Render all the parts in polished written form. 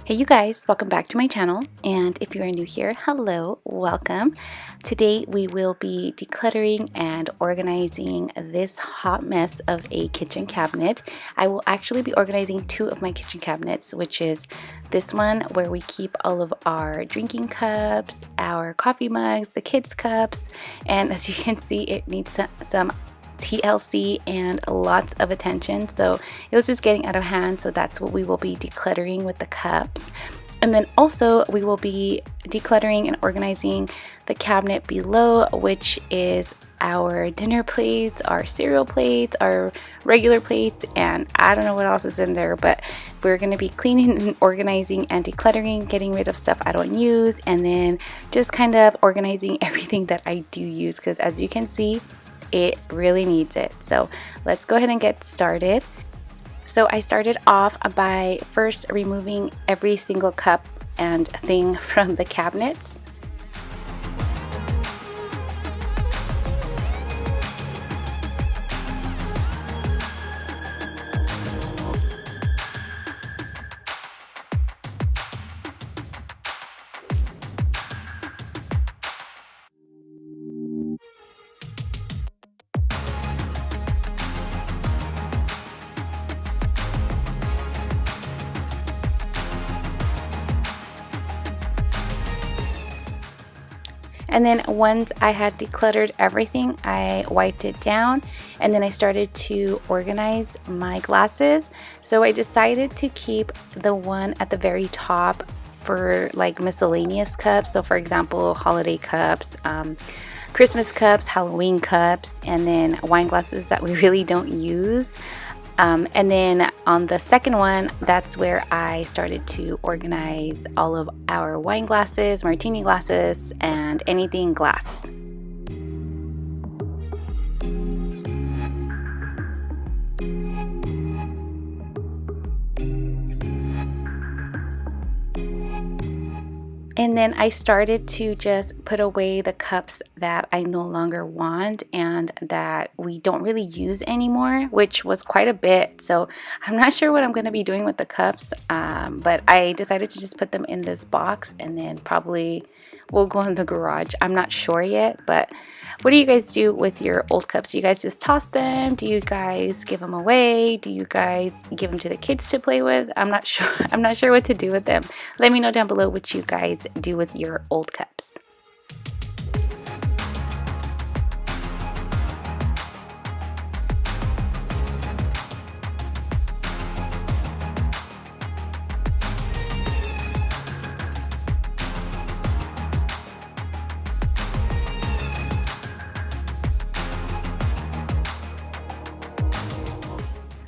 Hey you guys, welcome back to my channel, and if you are new here, hello, welcome. Today we will be decluttering and organizing this hot mess of a kitchen cabinet. I will actually be organizing two of my kitchen cabinets, which is this one where we keep all of our drinking cups, our coffee mugs, the kids' cups, and as you can see it needs some TLC and lots of attention, so it was just getting out of hand. So that's what we will be decluttering with the cups. And then also we will be decluttering and organizing the cabinet below, which is our dinner plates, our cereal plates, our regular plates, and I don't know what else is in there, but we're going to be cleaning and organizing and decluttering, getting rid of stuff I don't use, and then just kind of organizing everything that I do use, because as you can see, it really needs it. So let's go ahead and get started. So I started off by first removing every single cup and thing from the cabinets. And then once I had decluttered everything, I wiped it down, and then I started to organize my glasses. So I decided to keep the one at the very top for like miscellaneous cups. So for example, holiday cups, Christmas cups, Halloween cups, and then wine glasses that we really don't use. And then on the second one, that's where I started to organize all of our wine glasses, martini glasses, and anything glass. And then I started to just put away the cups that I no longer want and that we don't really use anymore, which was quite a bit. So I'm not sure what I'm going to be doing with the cups, but I decided to just put them in this box, and then probably we'll go in the garage. I'm not sure yet, but what do you guys do with your old cups? Do you guys just toss them? Do you guys give them away? Do you guys give them to the kids to play with? I'm not sure. I'm not sure what to do with them. Let me know down below what you guys do with your old cups.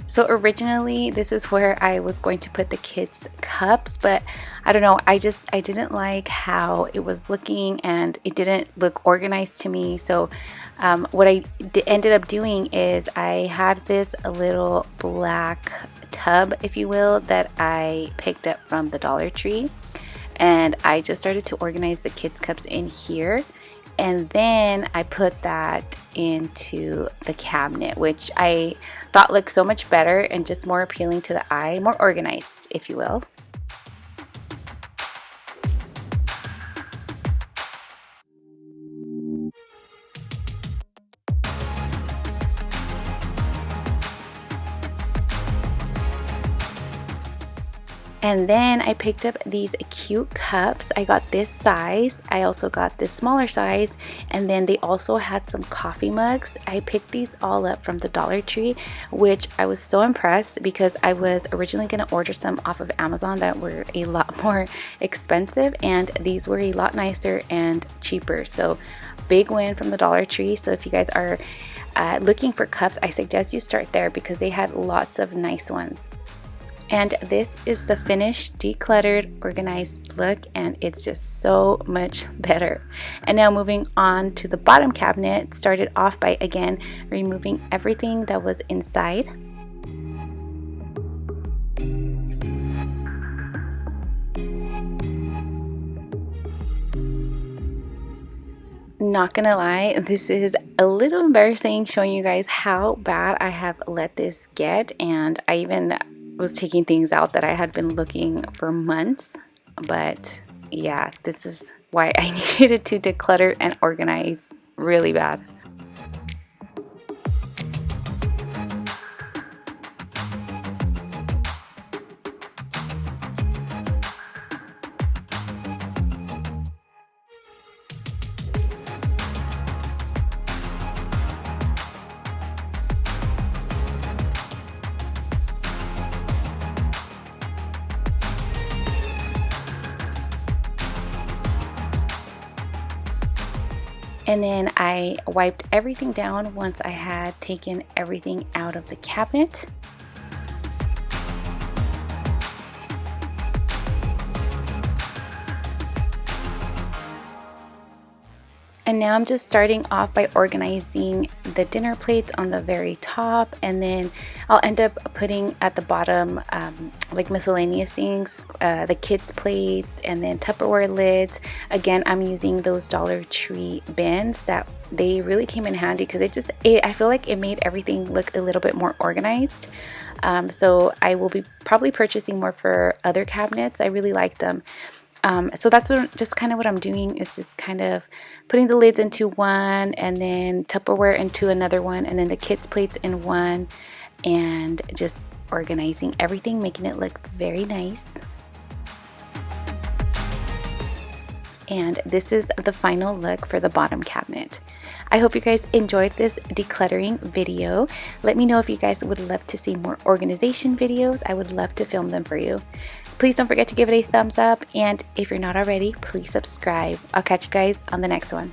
So originally this is where I was going to put the kids' cups, but I don't know, I didn't like how it was looking, and it didn't look organized to me. So what I ended up doing is I had this little black tub, if you will, that I picked up from the Dollar Tree, and I just started to organize the kids' cups in here. And then I put that into the cabinet, which I thought looked so much better and just more appealing to the eye, more organized, if you will. And then I picked up these cute cups. I got this size. I also got this smaller size. And then they also had some coffee mugs. I picked these all up from the Dollar Tree, which I was so impressed because I was originally going to order some off of Amazon that were a lot more expensive. And these were a lot nicer and cheaper. So big win from the Dollar Tree. So if you guys are looking for cups, I suggest you start there because they had lots of nice ones. And this is the finished, decluttered, organized look, and it's just so much better. And now moving on to the bottom cabinet, started off by again removing everything that was inside. Not gonna lie, this is a little embarrassing showing you guys how bad I have let this get, and I even was taking things out that I had been looking for months. But yeah, this is why I needed to declutter and organize really bad. And then I wiped everything down once I had taken everything out of the cabinet. And now I'm just starting off by organizing the dinner plates on the very top, and then I'll end up putting at the bottom like miscellaneous things, the kids' plates, and then Tupperware lids. Again, I'm using those Dollar Tree bins that they really came in handy because I feel like it made everything look a little bit more organized. So I will be probably purchasing more for other cabinets. I really like them. So that's just kind of what I'm doing, is just kind of putting the lids into one, and then Tupperware into another one, and then the kids' plates in one, and just organizing everything, making it look very nice. And this is the final look for the bottom cabinet. I hope you guys enjoyed this decluttering video. Let me know if you guys would love to see more organization videos. I would love to film them for you. Please don't forget to give it a thumbs up, and if you're not already, please subscribe. I'll catch you guys on the next one.